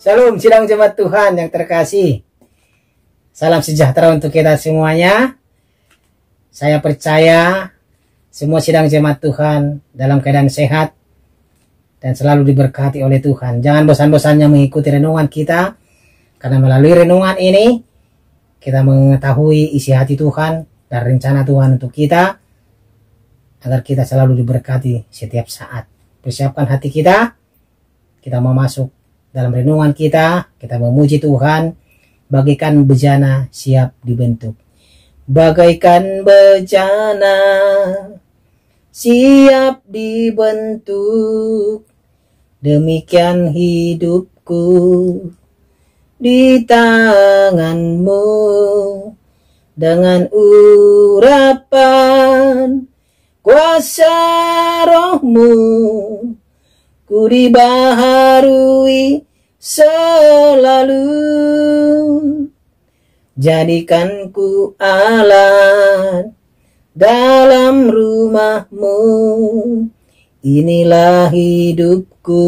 Shalom sidang jemaat Tuhan yang terkasih. Salam sejahtera untuk kita semuanya. Saya percaya semua sidang jemaat Tuhan dalam keadaan sehat dan selalu diberkati oleh Tuhan. Jangan bosan-bosannya mengikuti renungan kita, karena melalui renungan ini kita mengetahui isi hati Tuhan dan rencana Tuhan untuk kita, agar kita selalu diberkati setiap saat. Persiapkan hati kita mau masuk dalam renungan kita memuji Tuhan, bagaikan bejana siap dibentuk. Bagaikan bejana siap dibentuk, demikian hidupku di tanganmu. Dengan urapan kuasa rohmu, ku dibaharui selalu. Jadikan ku alat dalam rumahmu. Inilah hidupku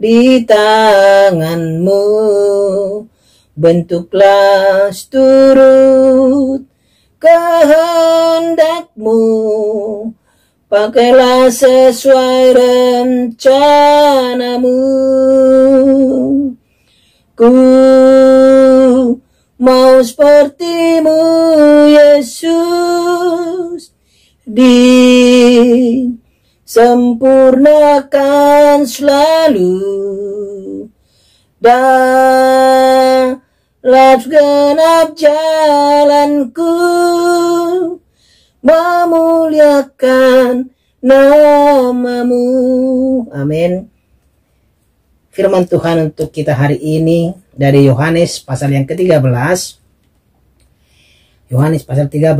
di tanganmu. Bentuklah seturut kehendakmu. Pakailah sesuai rencanamu. Ku mau sepertimu Yesus, disempurnakan selalu dalam segenap jalanku, memuliakan namamu. Amin. Firman Tuhan untuk kita hari ini dari Yohanes pasal yang ke-13. Yohanes pasal 13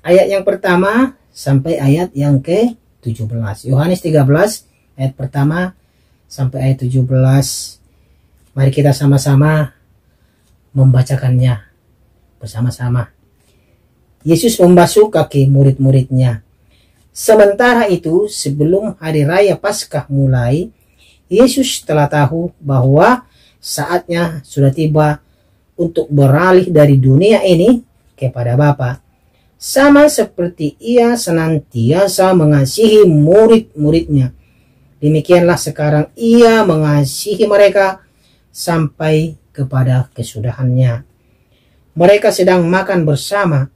ayat yang pertama sampai ayat yang ke-17. Yohanes 13 ayat pertama sampai ayat 17. Mari kita sama-sama membacakannya bersama-sama. Yesus membasuh kaki murid-muridnya. Sementara itu, sebelum hari raya Paskah mulai, Yesus telah tahu bahwa saatnya sudah tiba untuk beralih dari dunia ini kepada Bapa. Sama seperti Ia senantiasa mengasihi murid-muridnya, demikianlah sekarang Ia mengasihi mereka sampai kepada kesudahannya. Mereka sedang makan bersama,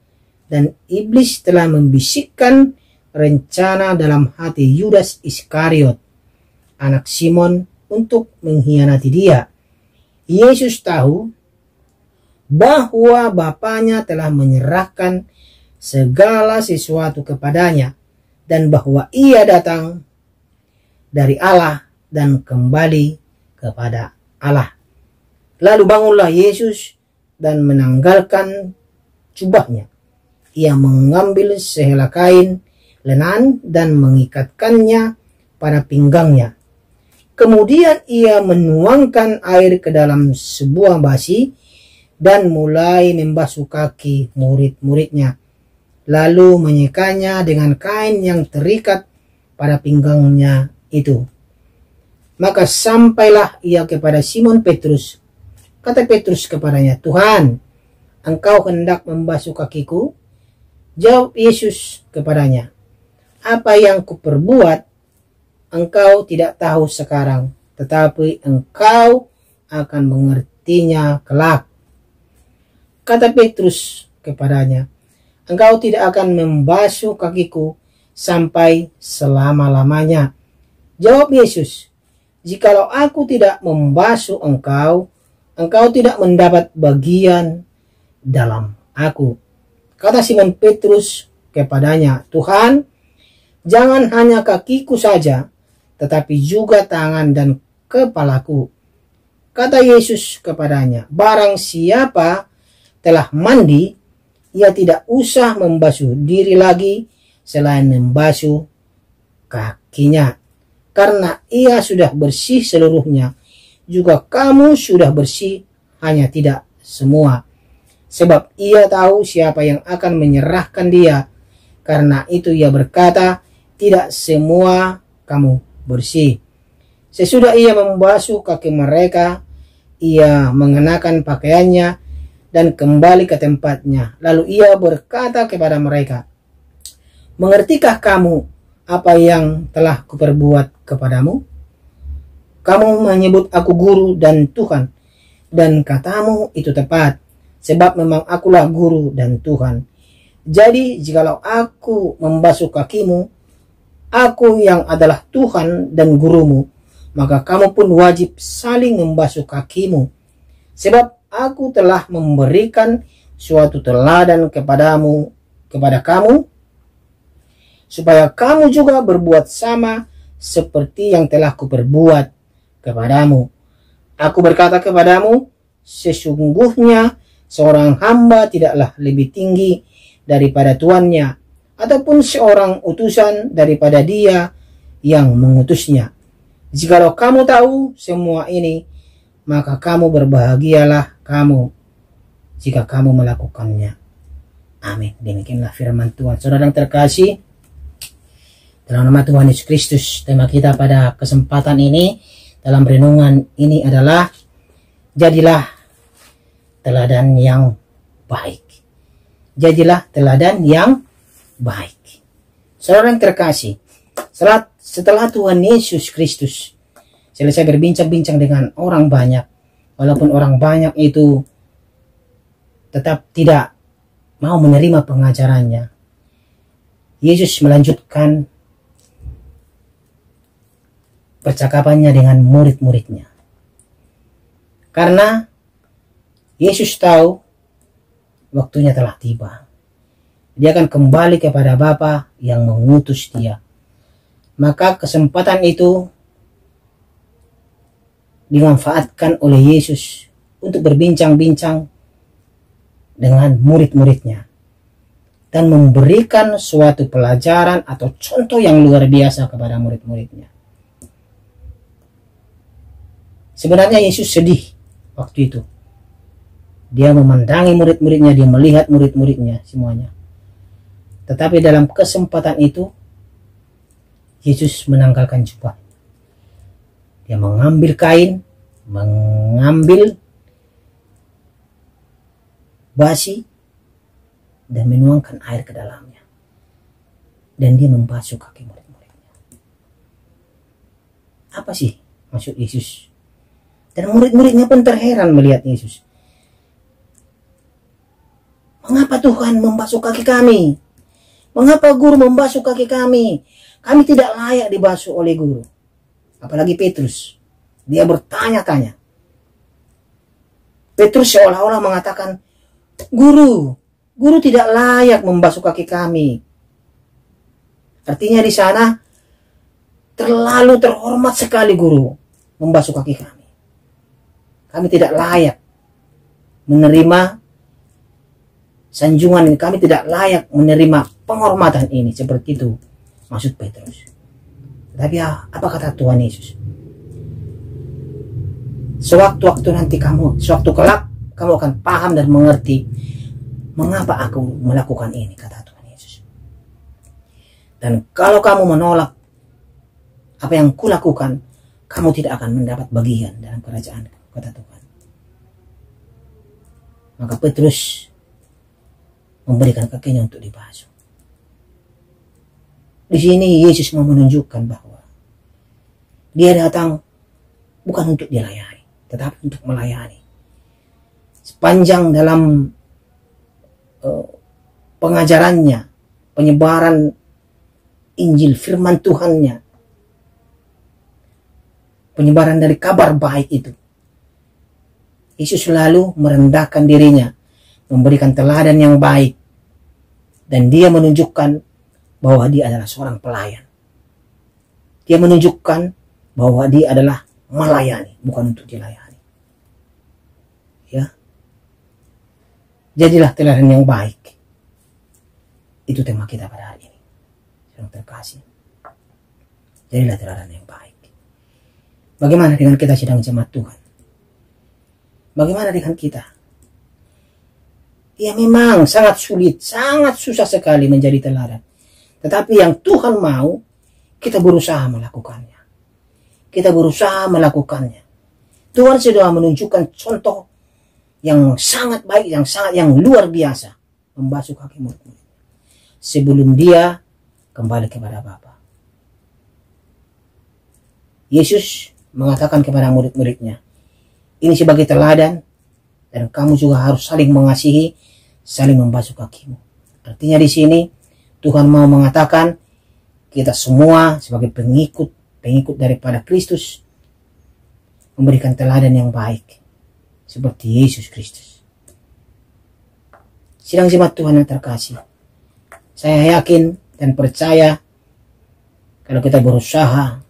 dan iblis telah membisikkan rencana dalam hati Yudas Iskariot, anak Simon, untuk mengkhianati Dia. Yesus tahu bahwa Bapanya telah menyerahkan segala sesuatu kepadanya, dan bahwa Ia datang dari Allah dan kembali kepada Allah. Lalu bangunlah Yesus dan menanggalkan jubahnya. Ia mengambil sehelai kain lenan dan mengikatkannya pada pinggangnya. Kemudian ia menuangkan air ke dalam sebuah basi dan mulai membasuh kaki murid-muridnya, lalu menyekanya dengan kain yang terikat pada pinggangnya itu. Maka sampailah ia kepada Simon Petrus. Kata Petrus kepadanya, "Tuhan, Engkau hendak membasuh kakiku?" Jawab Yesus kepadanya, "Apa yang kuperbuat, engkau tidak tahu sekarang, tetapi engkau akan mengertinya kelak." Kata Petrus kepadanya, "Engkau tidak akan membasuh kakiku sampai selama-lamanya." Jawab Yesus, "Jikalau aku tidak membasuh engkau, engkau tidak mendapat bagian dalam aku." Kata Simon Petrus kepadanya, "Tuhan, jangan hanya kakiku saja, tetapi juga tangan dan kepalaku." Kata Yesus kepadanya, "Barang siapa telah mandi, ia tidak usah membasuh diri lagi selain membasuh kakinya, karena ia sudah bersih seluruhnya. Juga kamu sudah bersih, hanya tidak semua. Sebab ia tahu siapa yang akan menyerahkan dia. Karena itu ia berkata, tidak semua kamu bersih." Sesudah ia membasuh kaki mereka, ia mengenakan pakaiannya dan kembali ke tempatnya. Lalu ia berkata kepada mereka, "Mengertikah kamu apa yang telah kuperbuat kepadamu? Kamu menyebut aku guru dan Tuhan, dan katamu itu tepat, sebab memang akulah guru dan Tuhan. Jadi jikalau aku membasuh kakimu, aku yang adalah Tuhan dan gurumu, maka kamu pun wajib saling membasuh kakimu. Sebab aku telah memberikan suatu teladan kepada kamu, supaya kamu juga berbuat sama seperti yang telah kuperbuat kepadamu. Aku berkata kepadamu, sesungguhnya seorang hamba tidaklah lebih tinggi daripada tuannya, ataupun seorang utusan daripada dia yang mengutusnya. Jikalau kamu tahu semua ini, maka kamu berbahagialah kamu jika kamu melakukannya." Amin. Demikianlah firman Tuhan. Saudara yang terkasih, dalam nama Tuhan Yesus Kristus, tema kita pada kesempatan ini dalam renungan ini adalah jadilah teladan yang baik. Jadilah teladan yang baik. Saudara yang terkasih, setelah Tuhan Yesus Kristus selesai berbincang-bincang dengan orang banyak, walaupun orang banyak itu tetap tidak mau menerima pengajarannya, Yesus melanjutkan percakapannya dengan murid-muridnya. Karena Yesus tahu waktunya telah tiba. Dia akan kembali kepada Bapa yang mengutus dia. Maka kesempatan itu dimanfaatkan oleh Yesus untuk berbincang-bincang dengan murid-muridnya dan memberikan suatu pelajaran atau contoh yang luar biasa kepada murid-muridnya. Sebenarnya Yesus sedih waktu itu. Dia memandangi murid-muridnya, dia melihat murid-muridnya semuanya. Tetapi dalam kesempatan itu Yesus menanggalkan jubah. Dia mengambil kain, mengambil basi, dan menuangkan air ke dalamnya. Dan dia membasuh kaki murid-muridnya. Apa sih maksud Yesus? Dan murid-muridnya pun terheran melihat Yesus. Mengapa Tuhan membasuh kaki kami? Mengapa guru membasuh kaki kami? Kami tidak layak dibasuh oleh guru. Apalagi Petrus. Dia bertanya-tanya. Petrus seolah-olah mengatakan, Guru tidak layak membasuh kaki kami. Artinya di sana terlalu terhormat sekali guru membasuh kaki kami. Kami tidak layak menerima sanjungan ini. Kami tidak layak menerima penghormatan ini. Seperti itu maksud Petrus. Tapi apa kata Tuhan Yesus? Sewaktu-waktu nanti sewaktu kelak kamu akan paham dan mengerti mengapa aku melakukan ini, kata Tuhan Yesus. Dan kalau kamu menolak apa yang kulakukan, kamu tidak akan mendapat bagian dalam kerajaan, kata Tuhan. Maka Petrus memberikan kakinya untuk dibasuh. Di sini Yesus mau menunjukkan bahwa dia datang bukan untuk dilayani, tetapi untuk melayani. Sepanjang dalam pengajarannya, penyebaran Injil firman Tuhannya, penyebaran dari kabar baik itu, Yesus selalu merendahkan dirinya, memberikan teladan yang baik, dan dia menunjukkan bahwa dia adalah seorang pelayan. Dia menunjukkan bahwa dia adalah melayani, bukan untuk dilayani. Ya, jadilah teladan yang baik. Itu tema kita pada hari ini. Yang terkasih, jadilah teladan yang baik. Bagaimana dengan kita sedang jemaat Tuhan? Bagaimana dengan kita? Ya memang sangat sulit, sangat susah sekali menjadi teladan. Tetapi yang Tuhan mau, kita berusaha melakukannya. kita berusaha melakukannya. Tuhan sudah menunjukkan contoh yang sangat baik, yang luar biasa, membasuh kaki murid-murid sebelum dia kembali kepada Bapa. Yesus mengatakan kepada murid-muridnya, ini sebagai teladan, dan kamu juga harus saling mengasihi, saling membasuh kakimu. Artinya di sini Tuhan mau mengatakan kita semua sebagai pengikut daripada Kristus memberikan teladan yang baik seperti Yesus Kristus. Sidang jemaat Tuhan yang terkasih, saya yakin dan percaya kalau kita berusaha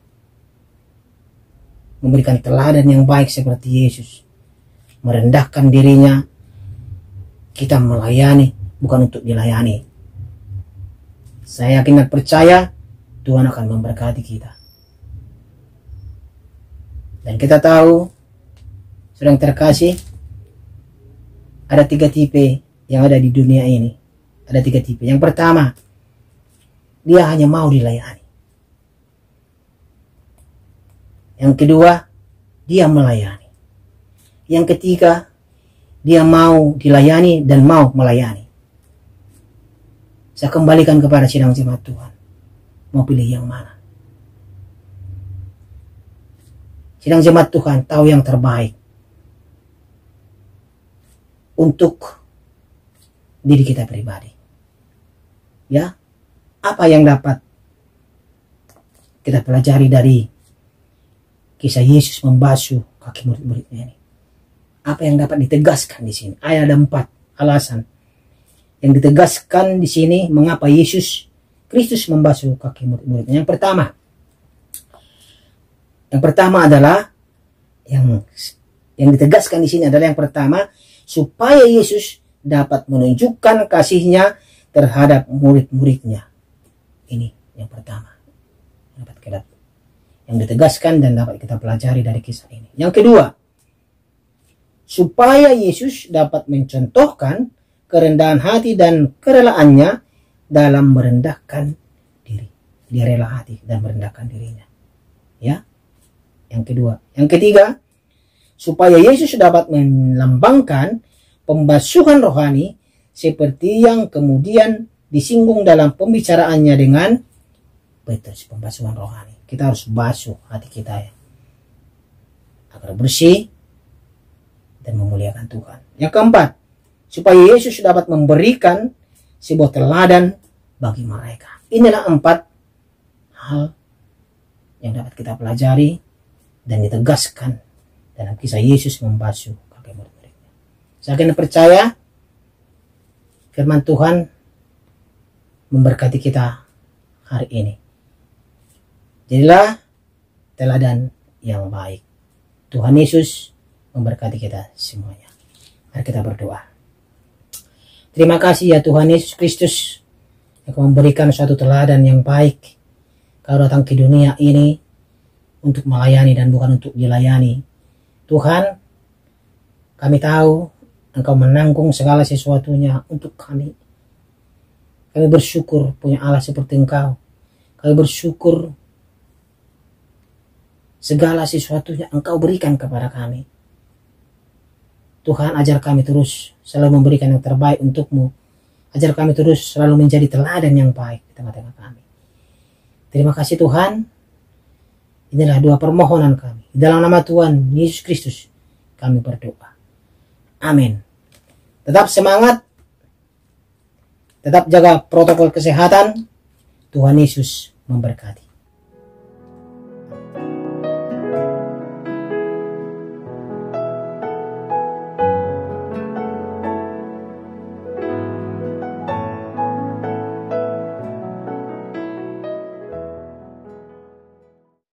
memberikan teladan yang baik seperti Yesus, merendahkan dirinya, kita melayani bukan untuk dilayani. Saya yakin dan percaya Tuhan akan memberkati kita. Dan kita tahu, sedang terkasih, ada 3 tipe yang ada di dunia ini. Ada 3 tipe. Yang pertama, dia hanya mau dilayani. Yang kedua, dia melayani. Yang ketiga, dia mau dilayani dan mau melayani. Saya kembalikan kepada sidang jemaat Tuhan. Mau pilih yang mana? Sidang jemaat Tuhan tahu yang terbaik untuk diri kita pribadi. Ya, apa yang dapat kita pelajari dari kisah Yesus membasuh kaki murid-muridnya ini? Apa yang dapat ditegaskan di sini? Ada 4 alasan yang ditegaskan di sini mengapa Yesus Kristus membasuh kaki murid-muridnya. Yang pertama adalah yang ditegaskan di sini adalah yang pertama, supaya Yesus dapat menunjukkan kasihnya terhadap murid-muridnya. Ini yang pertama yang ditegaskan dan dapat kita pelajari dari kisah ini. Yang kedua, supaya Yesus dapat mencontohkan kerendahan hati dan kerelaannya dalam merendahkan diri. Dia rela hati dan merendahkan dirinya. Ya. Yang kedua. Yang ketiga, supaya Yesus dapat melambangkan pembasuhan rohani seperti yang kemudian disinggung dalam pembicaraannya dengan Petrus, pembasuhan rohani. Kita harus basuh hati kita ya, agar bersih dan memuliakan Tuhan. Yang keempat, supaya Yesus dapat memberikan sebuah teladan bagi mereka. Inilah 4 hal yang dapat kita pelajari dan ditegaskan dalam kisah Yesus membasuh kaki murid-muridnya. Saya akan percaya firman Tuhan memberkati kita hari ini. Jadilah teladan yang baik. Tuhan Yesus memberkati kita semuanya. Mari kita berdoa. Terima kasih ya Tuhan Yesus Kristus yang memberikan suatu teladan yang baik. Kau datang ke dunia ini untuk melayani dan bukan untuk dilayani. Tuhan, kami tahu Engkau menanggung segala sesuatunya untuk kami. Kami bersyukur punya Allah seperti Engkau. Kami bersyukur segala sesuatunya Engkau berikan kepada kami. Tuhan, ajar kami terus selalu memberikan yang terbaik untuk-Mu. Ajar kami terus selalu menjadi teladan yang baik di tengah-tengah kami. Terima kasih Tuhan. Inilah doa permohonan kami. Dalam nama Tuhan Yesus Kristus kami berdoa. Amin. Tetap semangat. Tetap jaga protokol kesehatan. Tuhan Yesus memberkati.